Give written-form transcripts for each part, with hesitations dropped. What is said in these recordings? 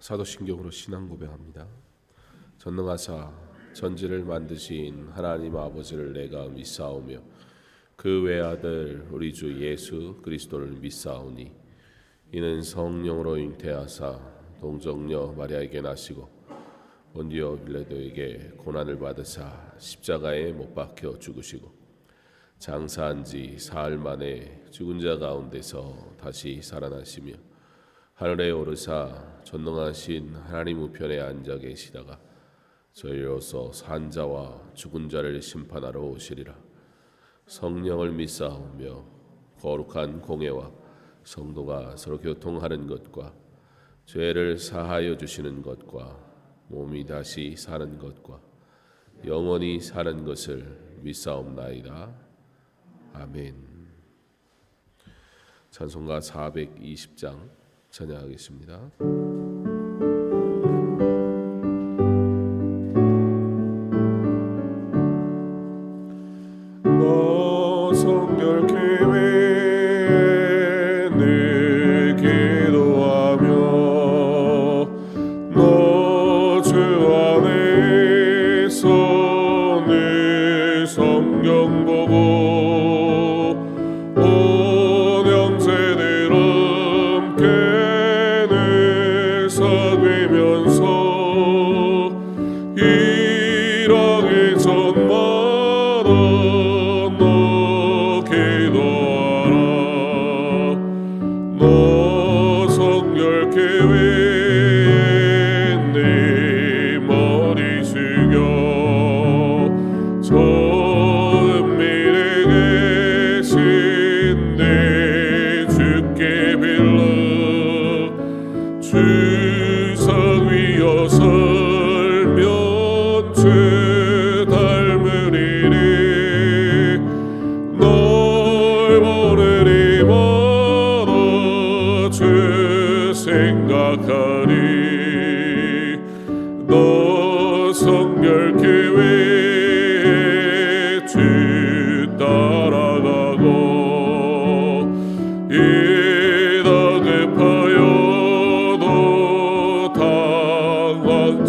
사도신경으로 신앙 고백합니다. 전능하사 전지를 만드신 하나님 아버지를 내가 믿사오며 그 외아들 우리 주 예수 그리스도를 믿사오니 이는 성령으로 잉태하사 동정녀 마리아에게 나시고 본디오 빌라도에게 고난을 받으사 십자가에 못 박혀 죽으시고 장사한 지 사흘 만에 죽은 자 가운데서 다시 살아나시며 하늘에 오르사 전능하신 하나님 우편에 앉아 계시다가 저희로서 산 자와 죽은 자를 심판하러 오시리라. 성령을 믿사오며 거룩한 공회와 성도가 서로 교통하는 것과 죄를 사하여 주시는 것과 몸이 다시 사는 것과 영원히 사는 것을 믿사옵나이다. 아멘. 찬송가 420장 찬양하겠습니다. 너 성결케 외에 늘 기도하며 너 주 안에서 늘 성경 보고 온 영세들 함께 늘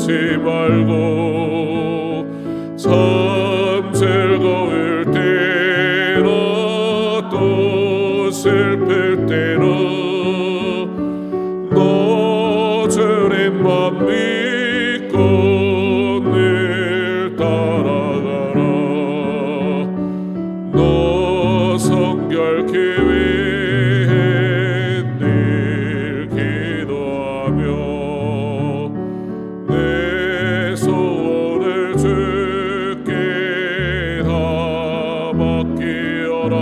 울지 말고 참 즐거울 때나 또 슬플 때나 너 주님만 믿고 늘 따라가라. 너 성결케 위해 늘 기도하며 내 소원을 주께 다 맡기어라.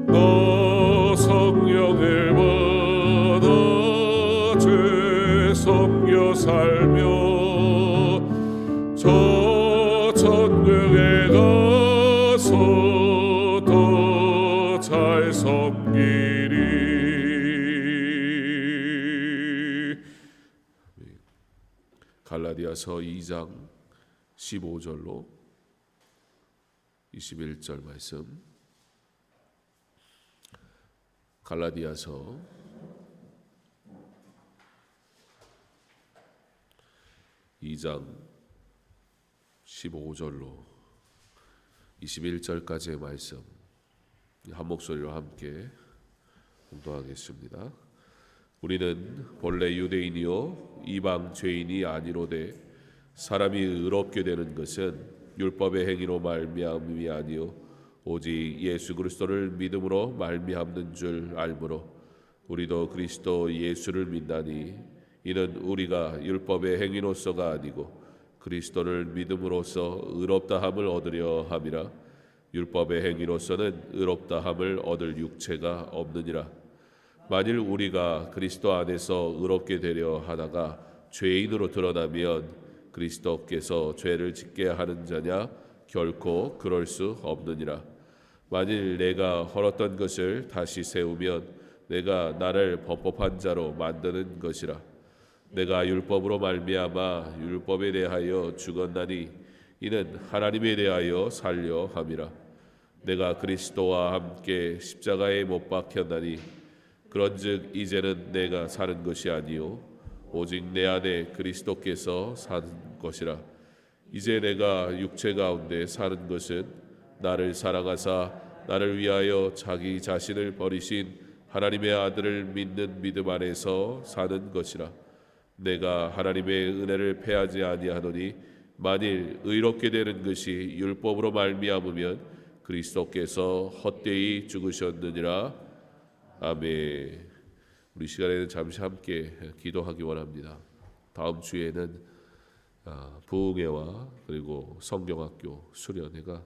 너 성령을 받아 주 섬겨 살며 저 천국에 가서 더 잘 섬기리. 갈라디아서 2장 15절로 21절 말씀. 갈라디아서 2장 15절로 21절까지의 말씀 한 목소리로 함께 공독하겠습니다. 우리는 본래 유대인이요 이방 죄인이 아니로되 사람이 의롭게 되는 것은 율법의 행위로 말미암음이 아니요 오직 예수 그리스도를 믿음으로 말미암는 줄 알므로 우리도 그리스도 예수를 믿나니 이는 우리가 율법의 행위로서가 아니고 그리스도를 믿음으로써 의롭다함을 얻으려 함이라. 율법의 행위로서는 의롭다함을 얻을 육체가 없느니라. 만일 우리가 그리스도 안에서 의롭게 되려 하다가 죄인으로 드러나면 그리스도께서 죄를 짓게 하는 자냐? 결코 그럴 수 없느니라. 만일 내가 헐었던 것을 다시 세우면 내가 나를 범법한 자로 만드는 것이라. 내가 율법으로 말미암아 율법에 대하여 죽었나니 이는 하나님에 대하여 살려 함이라. 내가 그리스도와 함께 십자가에 못 박혔나니 그런즉 이제는 내가 사는 것이 아니요 오직 내 안에 그리스도께서 사는 것이라. 이제 내가 육체 가운데 사는 것은 나를 사랑하사 나를 위하여 자기 자신을 버리신 하나님의 아들을 믿는 믿음 안에서 사는 것이라. 내가 하나님의 은혜를 패하지 아니하노니 만일 의롭게 되는 것이 율법으로 말미암으면 그리스도께서 헛되이 죽으셨느니라. 아멘. 우리 시간에는 잠시 함께 기도하기 원합니다. 다음 주에는 부흥회와 그리고 성경학교 수련회가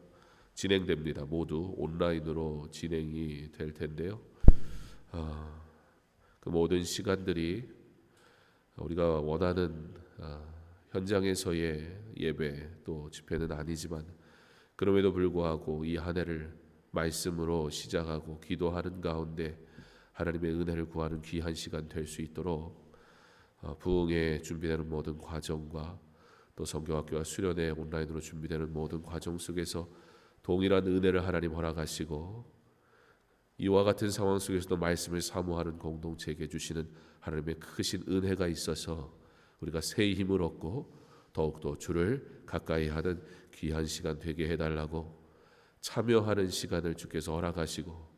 진행됩니다. 모두 온라인으로 진행이 될 텐데요. 그 모든 시간들이 우리가 원하는 현장에서의 예배 또 집회는 아니지만 그럼에도 불구하고 이 한 해를 말씀으로 시작하고 기도하는 가운데 하나님의 은혜를 구하는 귀한 시간 될 수 있도록 부흥에 준비되는 모든 과정과 또 성경학교와 수련회 온라인으로 준비되는 모든 과정 속에서 동일한 은혜를 하나님 허락하시고 이와 같은 상황 속에서도 말씀을 사모하는 공동체에게 주시는 하나님의 크신 은혜가 있어서 우리가 새 힘을 얻고 더욱더 주를 가까이 하는 귀한 시간 되게 해달라고 참여하는 시간을 주께서 허락하시고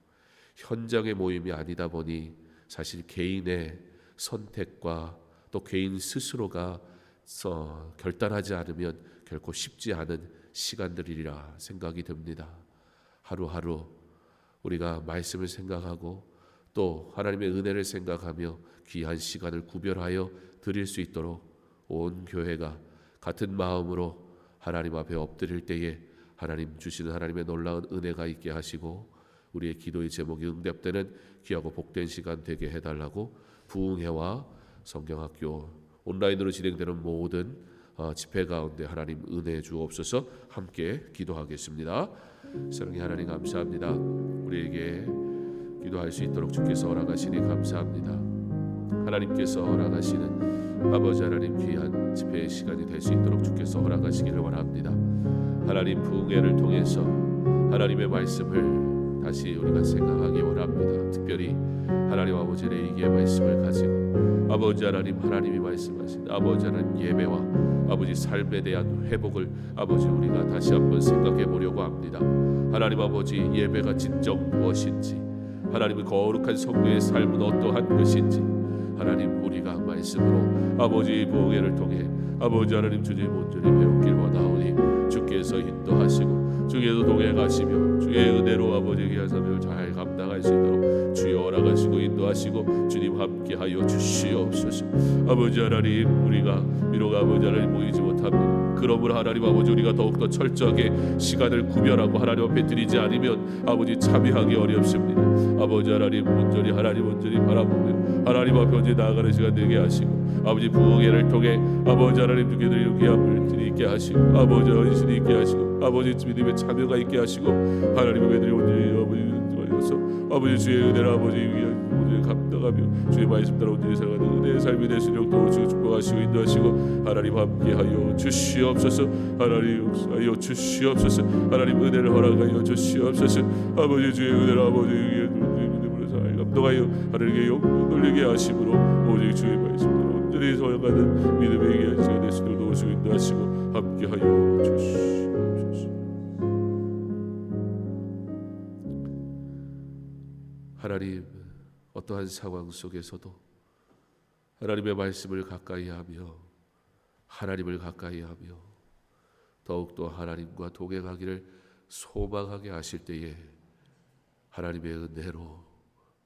현장의 모임이 아니다 보니 사실 개인의 선택과 또 개인 스스로가 결단하지 않으면 결코 쉽지 않은 시간들이라 생각이 듭니다. 하루하루 우리가 말씀을 생각하고 또 하나님의 은혜를 생각하며 귀한 시간을 구별하여 드릴 수 있도록 온 교회가 같은 마음으로 하나님 앞에 엎드릴 때에 하나님 주시는 하나님의 놀라운 은혜가 있게 하시고 우리의 기도의 제목이 응답되는 귀하고 복된 시간 되게 해달라고 부흥회와 성경학교 온라인으로 진행되는 모든 집회 가운데 하나님 은혜 주옵소서. 함께 기도하겠습니다. 사랑의 하나님 감사합니다. 우리에게 기도할 수 있도록 주께서 허락하시니 감사합니다. 하나님께서 허락하시는 아버지 하나님 귀한 집회의 시간이 될 수 있도록 주께서 허락하시기를 원합니다. 하나님 부흥회를 통해서 하나님의 말씀을 다시 우리가 생각하기 원합니다. 특별히 하나님 아버지 레위기의 말씀을 가지고 아버지 하나님, 하나님이 말씀하신 아버지 하나님 예배와 아버지 삶에 대한 회복을 아버지 우리가 다시 한번 생각해 보려고 합니다. 하나님 아버지 예배가 진정 무엇인지, 하나님의 거룩한 성도의 삶은 어떠한 것인지, 하나님 우리가 말씀으로 아버지 보혜를 통해 아버지 하나님 주님 온전히 배우길 원하오니 주께서 인도하시고 주께서 동행하시며 주의 은혜로 아버지 귀한 삶을 잘 감당할 수 있도록 주여 허락하시고 인도하시고 주님 함께하여 주시옵소서. 아버지 하나님, 우리가 비록 아버지 하나님 모이지 못합니다. 그러므로 하나님 아버지 우리가 더욱더 철저하게 시간을 구별하고 하나님 앞에 드리지 않으면 아버지 참여하기 어렵습니다. 아버지 하나님 온전히 하나님 온전히 바라보며 하나님 앞에 온전히 나아가는 시간 되게 하시고 아버지 부흥회를 통해 아버지 하나님 주께 드리는 귀함을 있게 하시고 아버지 헌신이 있게 하시고 아버지 믿음의 참여가 있게 하시고 하나님의 배들이 온전히 아버지 주의 은혜를 아버지 위에 온전히 감당하며 주의 말씀 따라 온전히 살아가는 은혜의 삶이 될 수 있도록 도우시고 축복하시고 인도하시고 하나님 함께하여 주시옵소서. 하나님 역사하여 주시옵소서. 하나님 은혜를 허락하여 주시옵소서. 아버지 주의 은혜를 아버지 위에 믿음으로 잘 감당하여 하나님께 영광 돌리게 하심으로 오직 주의 말씀 따라 온전히 서양하는 믿음의 귀한 시간 될 수 있도록 도우시고 인도하시고 함께하여 주시옵소서. 하나님, 어떠한 상황 속에서도 하나님의 말씀을 가까이하며 하나님을 가까이하며 더욱더 하나님과 동행하기를 소망하게 하실 때에 하나님의 은혜로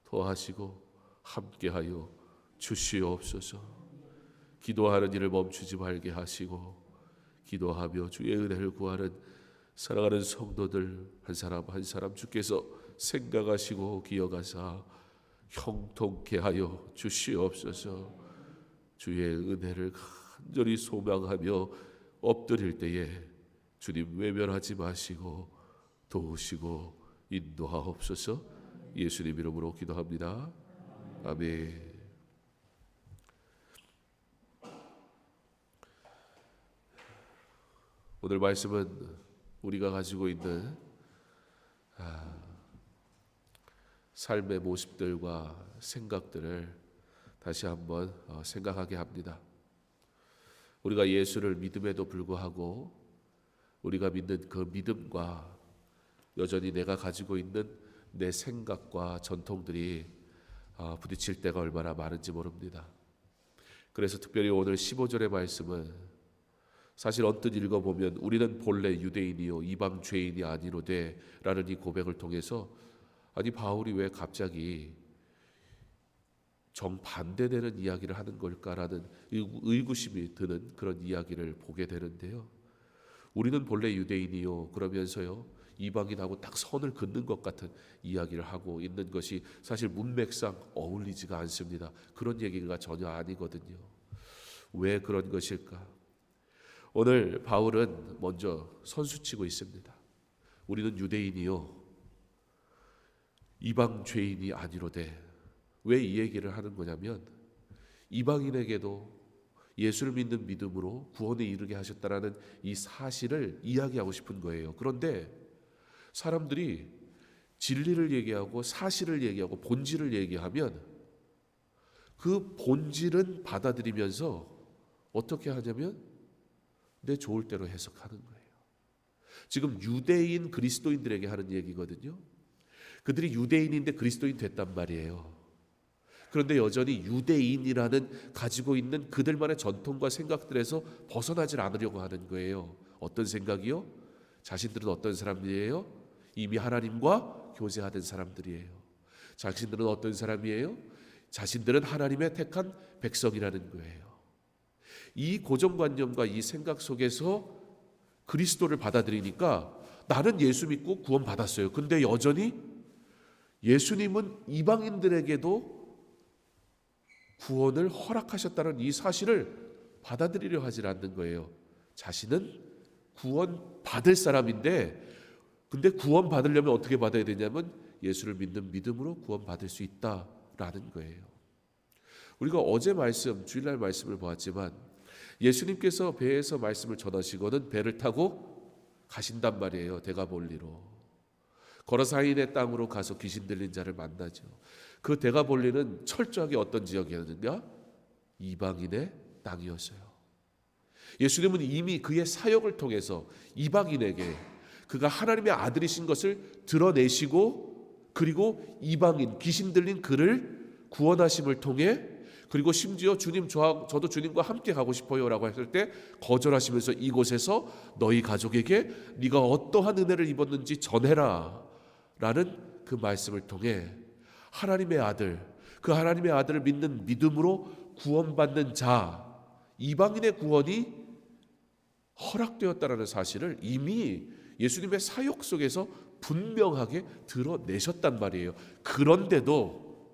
더하시고 함께하여 주시옵소서. 기도하는 일을 멈추지 말게 하시고 기도하며 주의 은혜를 구하는 사랑하는 성도들 한 사람 한 사람 주께서 생각하시고 기억하사 형통케 하여 주시옵소서. 주의 은혜를 간절히 소망하며 엎드릴 때에 주님 외면하지 마시고 도우시고 인도하옵소서. 예수님 이름으로 기도합니다. 아멘. 오늘 말씀은 우리가 가지고 있는 삶의 모습들과 생각들을 다시 한번 생각하게 합니다. 우리가 예수를 믿음에도 불구하고 우리가 믿는 그 믿음과 여전히 내가 가지고 있는 내 생각과 전통들이 부딪힐 때가 얼마나 많은지 모릅니다. 그래서 특별히 오늘 15절의 말씀은 사실 언뜻 읽어보면 우리는 본래 유대인이요 이방 죄인이 아니로되 라는 이 고백을 통해서 아니 바울이 왜 갑자기 정반대되는 이야기를 하는 걸까라는 의구심이 드는 그런 이야기를 보게 되는데요. 우리는 본래 유대인이요 그러면서요 이방인하고 딱 선을 긋는 것 같은 이야기를 하고 있는 것이 사실 문맥상 어울리지가 않습니다. 그런 얘기가 전혀 아니거든요. 왜 그런 것일까? 오늘 바울은 먼저 선수치고 있습니다. 우리는 유대인이요 이방 죄인이 아니로되. 왜 이 얘기를 하는 거냐면 이방인에게도 예수를 믿는 믿음으로 구원에 이르게 하셨다라는 이 사실을 이야기하고 싶은 거예요. 그런데 사람들이 진리를 얘기하고 사실을 얘기하고 본질을 얘기하면 그 본질은 받아들이면서 어떻게 하냐면 내 좋을 대로 해석하는 거예요. 지금 유대인 그리스도인들에게 하는 얘기거든요. 그들이 유대인인데 그리스도인 됐단 말이에요. 그런데 여전히 유대인이라는 가지고 있는 그들만의 전통과 생각들에서 벗어나질 않으려고 하는 거예요. 어떤 생각이요? 자신들은 어떤 사람이에요? 이미 하나님과 교제하던 사람들이에요. 자신들은 어떤 사람이에요? 자신들은 하나님의 택한 백성이라는 거예요. 이 고정관념과 이 생각 속에서 그리스도를 받아들이니까 나는 예수 믿고 구원 받았어요. 근데 여전히 예수님은 이방인들에게도 구원을 허락하셨다는 이 사실을 받아들이려 하지 않는 거예요. 자신은 구원 받을 사람인데 근데 구원 받으려면 어떻게 받아야 되냐면 예수를 믿는 믿음으로 구원 받을 수 있다라는 거예요. 우리가 어제 말씀 주일날 말씀을 보았지만 예수님께서 배에서 말씀을 전하시고는 배를 타고 가신단 말이에요. 대가볼리로. 걸어서 하인의 땅으로 가서 귀신 들린 자를 만나죠. 그 데가볼리는 철저하게 어떤 지역이었느냐? 이방인의 땅이었어요. 예수님은 이미 그의 사역을 통해서 이방인에게 그가 하나님의 아들이신 것을 드러내시고, 그리고 이방인 귀신 들린 그를 구원하심을 통해, 그리고 심지어 주님 저도 주님과 함께 가고 싶어요 라고 했을 때 거절하시면서 이곳에서 너희 가족에게 네가 어떠한 은혜를 입었는지 전해라 라는 그 말씀을 통해 하나님의 아들, 그 하나님의 아들을 믿는 믿음으로 구원받는 자, 이방인의 구원이 허락되었다라는 사실을 이미 예수님의 사역 속에서 분명하게 드러내셨단 말이에요. 그런데도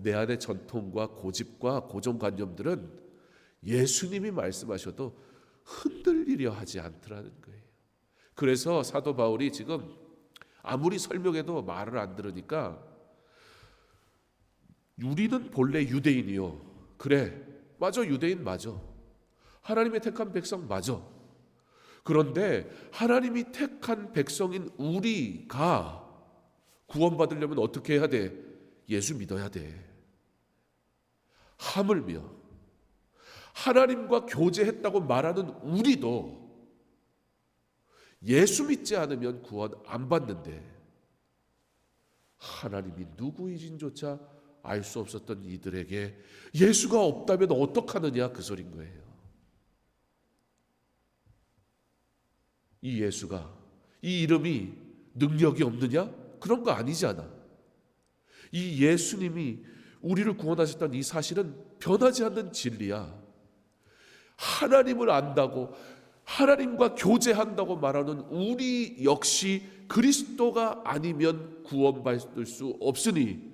내 안의 전통과 고집과 고정관념들은 예수님이 말씀하셔도 흔들리려 하지 않더라는 거예요. 그래서 사도 바울이 지금 아무리 설명해도 말을 안 들으니까, 우리는 본래 유대인이요. 그래, 맞아, 유대인 맞아. 하나님의 택한 백성 맞아. 그런데 하나님이 택한 백성인 우리가 구원받으려면 어떻게 해야 돼? 예수 믿어야 돼. 하물며 하나님과 교제했다고 말하는 우리도 예수 믿지 않으면 구원 안 받는데, 하나님이 누구이신조차 알 수 없었던 이들에게 예수가 없다면 어떡하느냐, 그 소린 거예요. 이 예수가, 이 이름이 능력이 없느냐? 그런 거 아니잖아. 이 예수님이 우리를 구원하셨다는 이 사실은 변하지 않는 진리야. 하나님을 안다고, 하나님과 교제한다고 말하는 우리 역시 그리스도가 아니면 구원받을 수 없으니,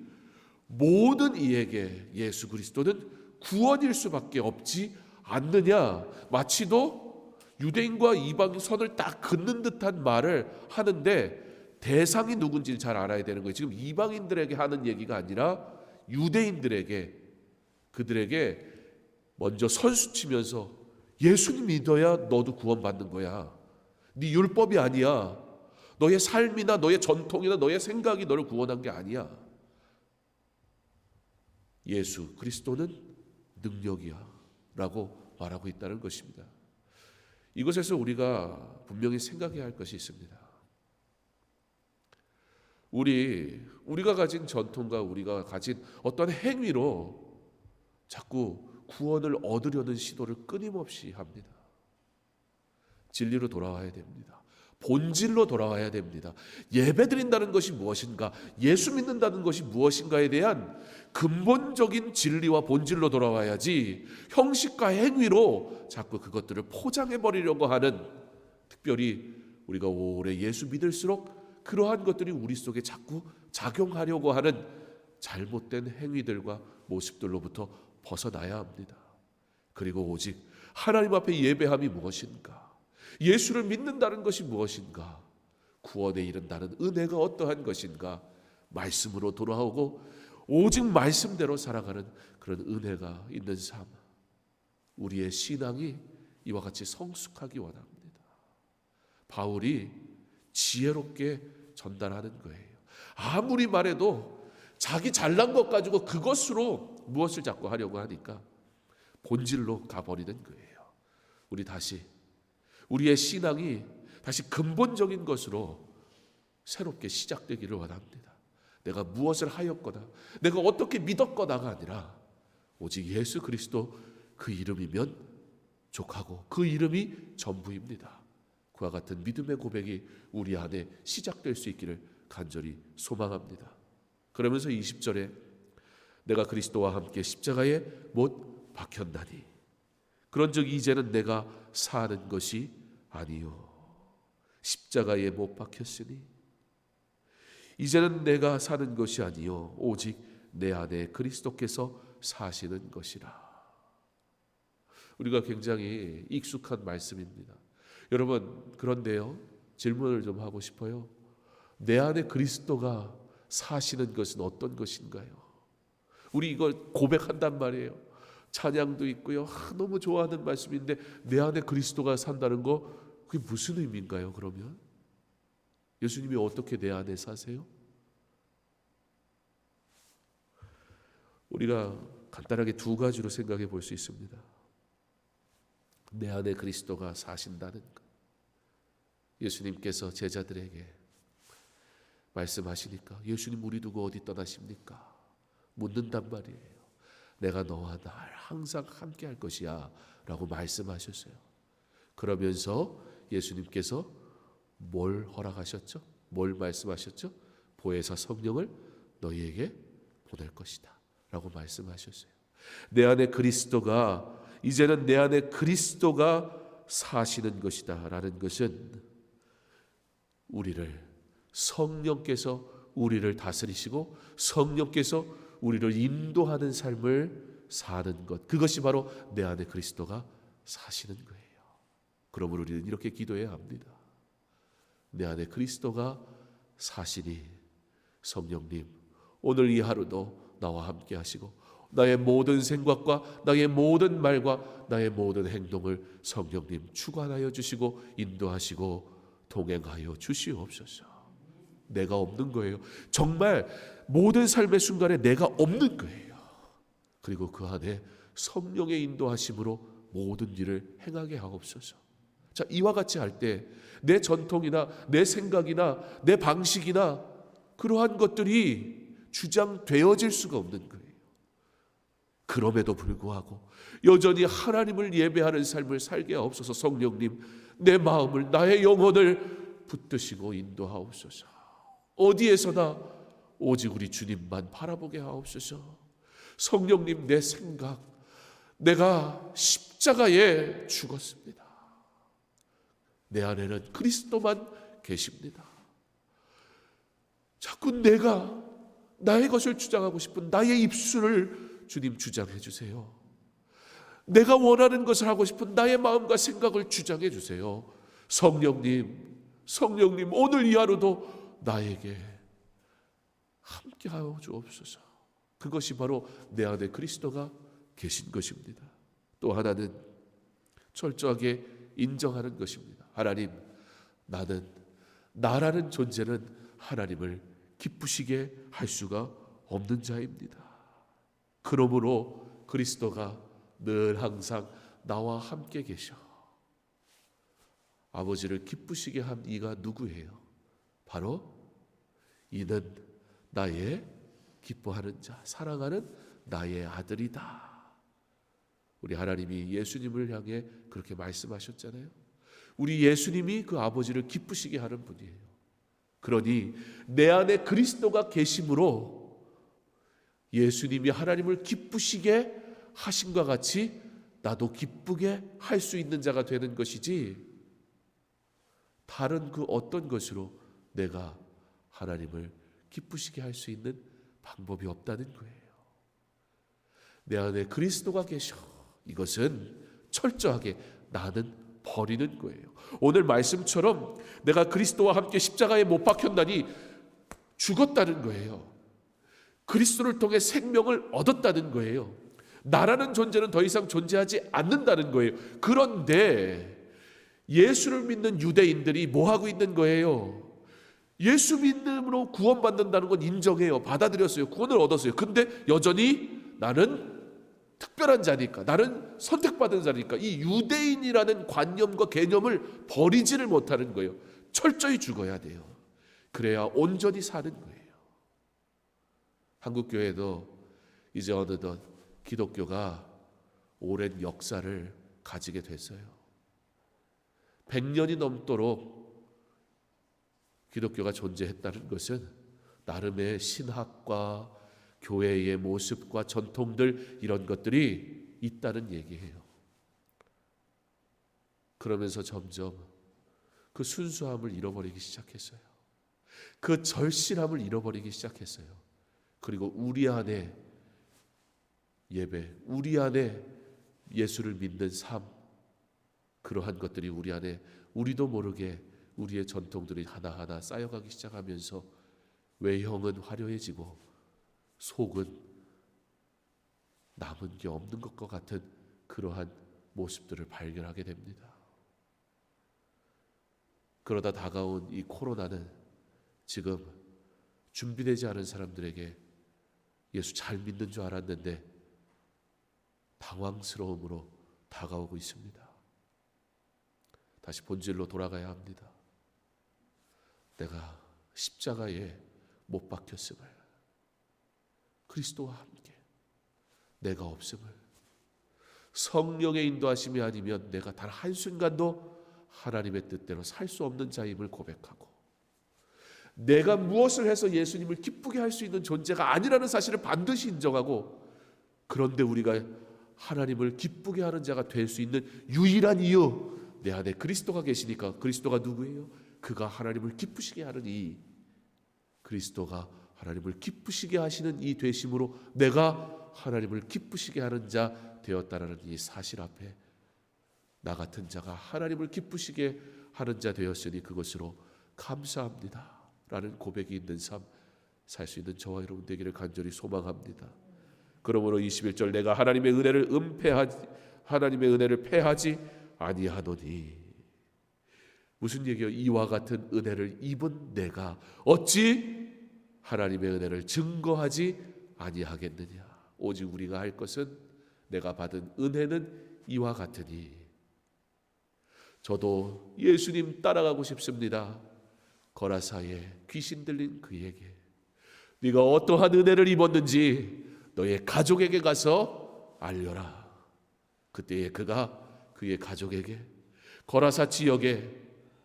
모든 이에게 예수 그리스도는 구원일 수밖에 없지 않느냐. 마치도 유대인과 이방인 선을 딱 긋는 듯한 말을 하는데 대상이 누군지를 잘 알아야 되는 거예요. 지금 이방인들에게 하는 얘기가 아니라 유대인들에게, 그들에게 먼저 선수치면서 예수님 믿어야 너도 구원받는 거야. 네 율법이 아니야. 너의 삶이나 너의 전통이나 너의 생각이 너를 구원한 게 아니야. 예수 그리스도는 능력이야 라고 말하고 있다는 것입니다. 이것에서 우리가 분명히 생각해야 할 것이 있습니다. 우리가 가진 전통과 우리가 가진 어떤 행위로 자꾸 구원을 얻으려는 시도를 끊임없이 합니다. 진리로 돌아와야 됩니다. 본질로 돌아와야 됩니다. 예배드린다는 것이 무엇인가, 예수 믿는다는 것이 무엇인가에 대한 근본적인 진리와 본질로 돌아와야지, 형식과 행위로 자꾸 그것들을 포장해버리려고 하는, 특별히 우리가 오래 예수 믿을수록 그러한 것들이 우리 속에 자꾸 작용하려고 하는 잘못된 행위들과 모습들로부터 벗어나야 합니다. 그리고 오직 하나님 앞에 예배함이 무엇인가, 예수를 믿는다는 것이 무엇인가, 구원에 이른다는 은혜가 어떠한 것인가, 말씀으로 돌아오고 오직 말씀대로 살아가는 그런 은혜가 있는 삶, 우리의 신앙이 이와 같이 성숙하기 원합니다. 바울이 지혜롭게 전달하는 거예요. 아무리 말해도 자기 잘난 것 가지고 그것으로 무엇을 자꾸 하려고 하니까 본질로 가버리는 거예요. 우리의 신앙이 다시 근본적인 것으로 새롭게 시작되기를 원합니다. 내가 무엇을 하였거나 내가 어떻게 믿었거나가 아니라 오직 예수 그리스도 그 이름이면 족하고 그 이름이 전부입니다. 그와 같은 믿음의 고백이 우리 안에 시작될 수 있기를 간절히 소망합니다. 그러면서 20절에 내가 그리스도와 함께 십자가에 못 박혔나니 그런즉 이제는 내가 사는 것이 아니요 십자가에 못 박혔으니 이제는 내가 사는 것이 아니요 오직 내 안에 그리스도께서 사시는 것이라. 우리가 굉장히 익숙한 말씀입니다. 여러분, 그런데요, 질문을 좀 하고 싶어요. 내 안에 그리스도가 사시는 것은 어떤 것인가요? 우리 이걸 고백한단 말이에요. 찬양도 있고요. 너무 좋아하는 말씀인데 내 안에 그리스도가 산다는 거, 그게 무슨 의미인가요? 그러면 예수님이 어떻게 내 안에 사세요? 우리가 간단하게 두 가지로 생각해 볼 수 있습니다. 내 안에 그리스도가 사신다는 것. 예수님께서 제자들에게 말씀하시니까 예수님 우리 두고 어디 떠나십니까? 묻는단 말이에요. 내가 너와 날 항상 함께 할 것이야 라고 말씀하셨어요. 그러면서 예수님께서 뭘 허락하셨죠? 뭘 말씀하셨죠? 보혜사 성령을 너희에게 보낼 것이다 라고 말씀하셨어요. 내 안에 그리스도가, 이제는 내 안에 그리스도가 사시는 것이다 라는 것은 우리를, 성령께서 우리를 다스리시고 성령께서 우리를 인도하는 삶을 사는 것, 그것이 바로 내 안에 그리스도가 사시는 거예요. 그러므로 우리는 이렇게 기도해야 합니다. 내 안에 그리스도가 사시니 성령님, 오늘 이 하루도 나와 함께 하시고 나의 모든 생각과 나의 모든 말과 나의 모든 행동을 성령님 주관하여 주시고 인도하시고 동행하여 주시옵소서. 내가 없는 거예요. 정말 모든 삶의 순간에 내가 없는 거예요. 그리고 그 안에 성령의 인도하심으로 모든 일을 행하게 하옵소서. 자, 이와 같이 할 때 내 전통이나 내 생각이나 내 방식이나 그러한 것들이 주장되어질 수가 없는 거예요. 그럼에도 불구하고 여전히 하나님을 예배하는 삶을 살게 하옵소서. 성령님, 내 마음을, 나의 영혼을 붙드시고 인도하옵소서. 어디에서나 오직 우리 주님만 바라보게 하옵소서. 성령님, 내 생각, 내가 십자가에 죽었습니다. 내 안에는 그리스도만 계십니다. 자꾸 내가 나의 것을 주장하고 싶은 나의 입술을 주님 주장해 주세요. 내가 원하는 것을 하고 싶은 나의 마음과 생각을 주장해 주세요. 성령님, 성령님, 오늘 이 하루도 나에게 함께하여 주옵소서. 그것이 바로 내 안에 그리스도가 계신 것입니다. 또 하나는 철저하게 인정하는 것입니다. 하나님, 나는, 나라는 존재는 하나님을 기쁘시게 할 수가 없는 자입니다. 그러므로 그리스도가 늘 항상 나와 함께 계셔. 아버지를 기쁘시게 한 이가 누구예요? 바로 이는 나의 기뻐하는 자, 사랑하는 나의 아들이다. 우리 하나님이 예수님을 향해 그렇게 말씀하셨잖아요. 우리 예수님이 그 아버지를 기쁘시게 하는 분이에요. 그러니 내 안에 그리스도가 계심으로 예수님이 하나님을 기쁘시게 하신과 같이 나도 기쁘게 할 수 있는 자가 되는 것이지, 다른 그 어떤 것으로 내가 하나님을 기쁘시게 할 수 있는 방법이 없다는 거예요. 내 안에 그리스도가 계셔. 이것은 철저하게 나는 버리는 거예요. 오늘 말씀처럼 내가 그리스도와 함께 십자가에 못 박혔나니 죽었다는 거예요. 그리스도를 통해 생명을 얻었다는 거예요. 나라는 존재는 더 이상 존재하지 않는다는 거예요. 그런데 예수를 믿는 유대인들이 뭐 하고 있는 거예요? 예수 믿음으로 구원받는다는 건 인정해요. 받아들였어요. 구원을 얻었어요. 근데 여전히 나는 특별한 자니까, 나는 선택받은 자니까 이 유대인이라는 관념과 개념을 버리지를 못하는 거예요. 철저히 죽어야 돼요. 그래야 온전히 사는 거예요. 한국교회도 이제 어느덧 기독교가 오랜 역사를 가지게 됐어요. 100년이 넘도록 기독교가 존재했다는 것은 나름의 신학과 교회의 모습과 전통들, 이런 것들이 있다는 얘기예요. 그러면서 점점 그 순수함을 잃어버리기 시작했어요. 그 절실함을 잃어버리기 시작했어요. 그리고 우리 안에 예배, 우리 안에 예수를 믿는 삶, 그러한 것들이 우리 안에 우리도 모르게 우리의 전통들이 하나하나 쌓여가기 시작하면서 외형은 화려해지고 속은 남은 게 없는 것과 같은 그러한 모습들을 발견하게 됩니다. 그러다 다가온 이 코로나는 지금 준비되지 않은 사람들에게 예수 잘 믿는 줄 알았는데 당황스러움으로 다가오고 있습니다. 다시 본질로 돌아가야 합니다. 내가 십자가에 못 박혔음을, 그리스도와 함께 내가 없음을, 성령의 인도하심이 아니면 내가 단 한순간도 하나님의 뜻대로 살 수 없는 자임을 고백하고, 내가 무엇을 해서 예수님을 기쁘게 할 수 있는 존재가 아니라는 사실을 반드시 인정하고, 그런데 우리가 하나님을 기쁘게 하는 자가 될 수 있는 유일한 이유, 내 안에 그리스도가 계시니까. 그리스도가 누구예요? 그가 하나님을 기쁘시게 하는 이 그리스도가 하나님을 기쁘시게 하시는 이 되심으로 내가 하나님을 기쁘시게 하는 자 되었다라는 이 사실 앞에 나 같은 자가 하나님을 기쁘시게 하는 자 되었으니 그것으로 감사합니다 라는 고백이 있는 삶 살 수 있는 저와 여러분 되기를 간절히 소망합니다. 그러므로 21절 내가 하나님의 은혜를 패하지 아니하노니, 무슨 얘기요? 이와 같은 은혜를 입은 내가 어찌 하나님의 은혜를 증거하지 아니하겠느냐. 오직 우리가 할 것은 내가 받은 은혜는 이와 같으니. 저도 예수님 따라가고 싶습니다. 거라사에 귀신 들린 그에게 네가 어떠한 은혜를 입었는지 너의 가족에게 가서 알려라. 그때에 그가 그의 가족에게 거라사 지역에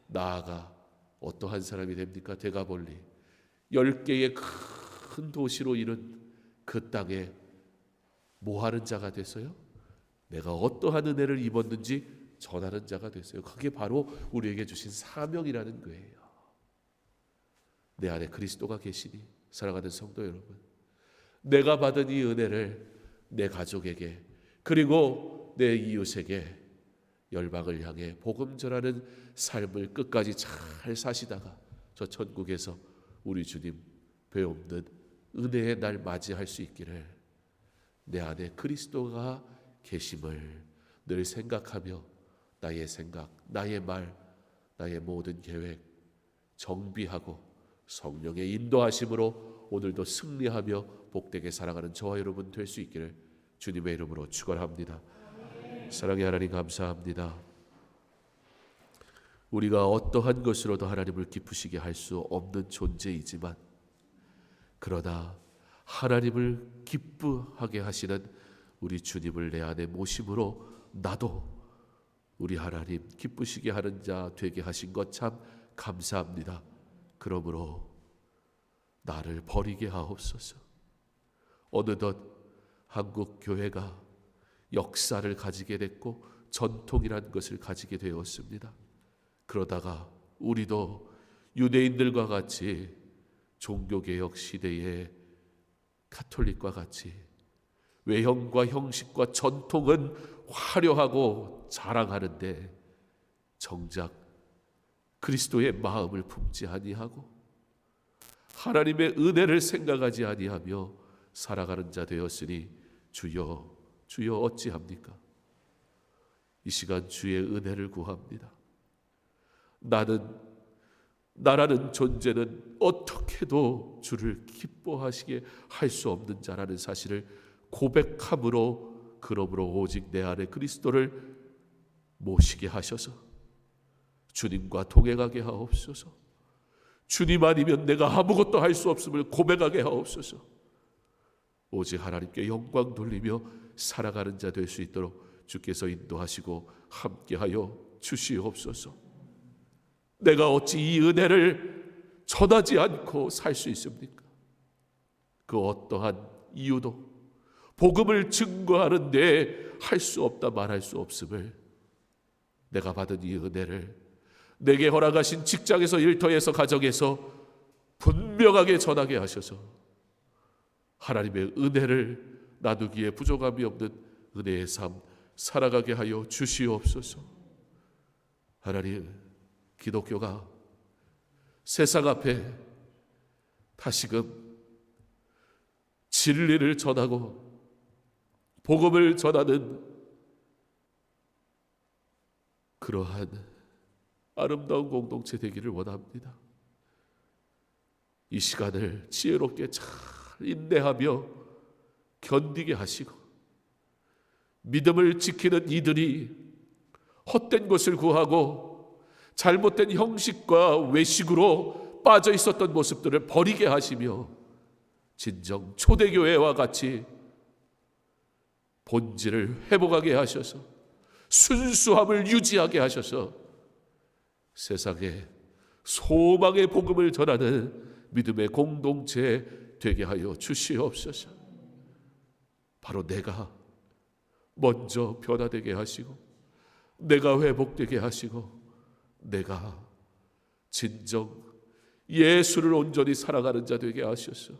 나아가 어떠한 사람이 됩니까? 대가볼리 10개의 큰 도시로 이룬 그 땅에 뭐하는 자가 됐어요? 내가 어떠한 은혜를 입었는지 전하는 자가 됐어요. 그게 바로 우리에게 주신 사명이라는 거예요. 내 안에 그리스도가 계시니 사랑하는 성도 여러분, 내가 받은 이 은혜를 내 가족에게 그리고 내 이웃에게 열방을 향해 복음 전하는 삶을 끝까지 잘 사시다가 저 천국에서 우리 주님 배움는 은혜의 날 맞이할 수 있기를 내 안에 그리스도가 계심을 늘 생각하며 나의 생각, 나의 말, 나의 모든 계획 정비하고 성령의 인도하심으로 오늘도 승리하며 복되게 살아가는 저와 여러분 될 수 있기를 주님의 이름으로 축원합니다. 사랑의 하나님 감사합니다. 우리가 어떠한 것으로도 하나님을 기쁘시게 할 수 없는 존재이지만 그러나 하나님을 기쁘하게 하시는 우리 주님을 내 안에 모심으로 나도 우리 하나님 기쁘시게 하는 자 되게 하신 것 참 감사합니다. 그러므로 나를 버리게 하옵소서. 어느덧 한국 교회가 역사를 가지게 됐고 전통이라는 것을 가지게 되었습니다. 그러다가 우리도 유대인들과 같이 종교개혁 시대의 가톨릭과 같이 외형과 형식과 전통은 화려하고 자랑하는데 정작 그리스도의 마음을 품지 아니하고 하나님의 은혜를 생각하지 아니하며 살아가는 자 되었으니 주여 주여 어찌합니까? 이 시간 주의 은혜를 구합니다. 나라는 존재는 어떻게도 주를 기뻐하시게 할 수 없는 자라는 사실을 고백함으로 그러므로 오직 내 안에 그리스도를 모시게 하셔서 주님과 동행하게 하옵소서. 주님 아니면 내가 아무것도 할 수 없음을 고백하게 하옵소서. 오직 하나님께 영광 돌리며 살아가는 자 될 수 있도록 주께서 인도하시고 함께하여 주시옵소서. 내가 어찌 이 은혜를 전하지 않고 살 수 있습니까? 그 어떠한 이유도 복음을 증거하는데 할 수 없다 말할 수 없음을 내가 받은 이 은혜를 내게 허락하신 직장에서 일터에서 가정에서 분명하게 전하게 하셔서 하나님의 은혜를 나누기에 부족함이 없는 은혜의 삶 살아가게 하여 주시옵소서. 하나님, 기독교가 세상 앞에 다시금 진리를 전하고 복음을 전하는 그러한 아름다운 공동체 되기를 원합니다. 이 시간을 지혜롭게 잘 인내하며 견디게 하시고, 믿음을 지키는 이들이 헛된 것을 구하고 잘못된 형식과 외식으로 빠져 있었던 모습들을 버리게 하시며, 진정 초대교회와 같이 본질을 회복하게 하셔서 순수함을 유지하게 하셔서 세상에 소망의 복음을 전하는 믿음의 공동체 되게 하여 주시옵소서. 바로 내가 먼저 변화되게 하시고, 내가 회복되게 하시고, 내가 진정 예수를 온전히 살아가는 자 되게 하셔서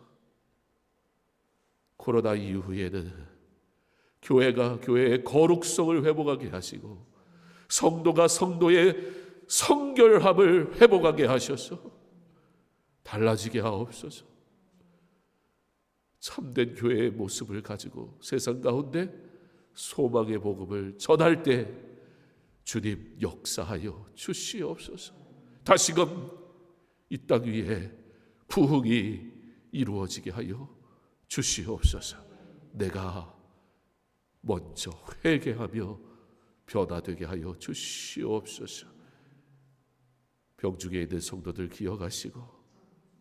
코로나 이후에는 교회가 교회의 거룩성을 회복하게 하시고, 성도가 성도의 성결함을 회복하게 하셔서 달라지게 하옵소서. 참된 교회의 모습을 가지고 세상 가운데 소망의 복음을 전할 때 주님 역사하여 주시옵소서. 다시금 이 땅 위에 부흥이 이루어지게 하여 주시옵소서. 내가 먼저 회개하며 변화되게 하여 주시옵소서. 병중에 있는 성도들 기억하시고,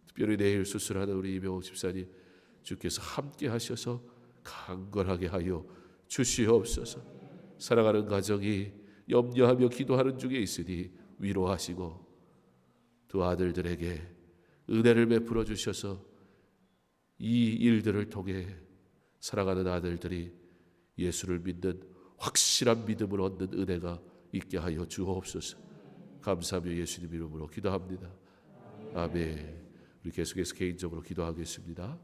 특별히 내일 수술하는 우리 이명옥 집사님 주께서 함께 하셔서 강건하게 하여 주시옵소서. 사랑하는 가정이 염려하며 기도하는 중에 있으니 위로하시고, 두 아들들에게 은혜를 베풀어 주셔서 이 일들을 통해 사랑하는 아들들이 예수를 믿는 확실한 믿음을 얻는 은혜가 있게 하여 주옵소서. 감사하며 예수님 이름으로 기도합니다. 아멘. 우리 계속해서 개인적으로 기도하겠습니다.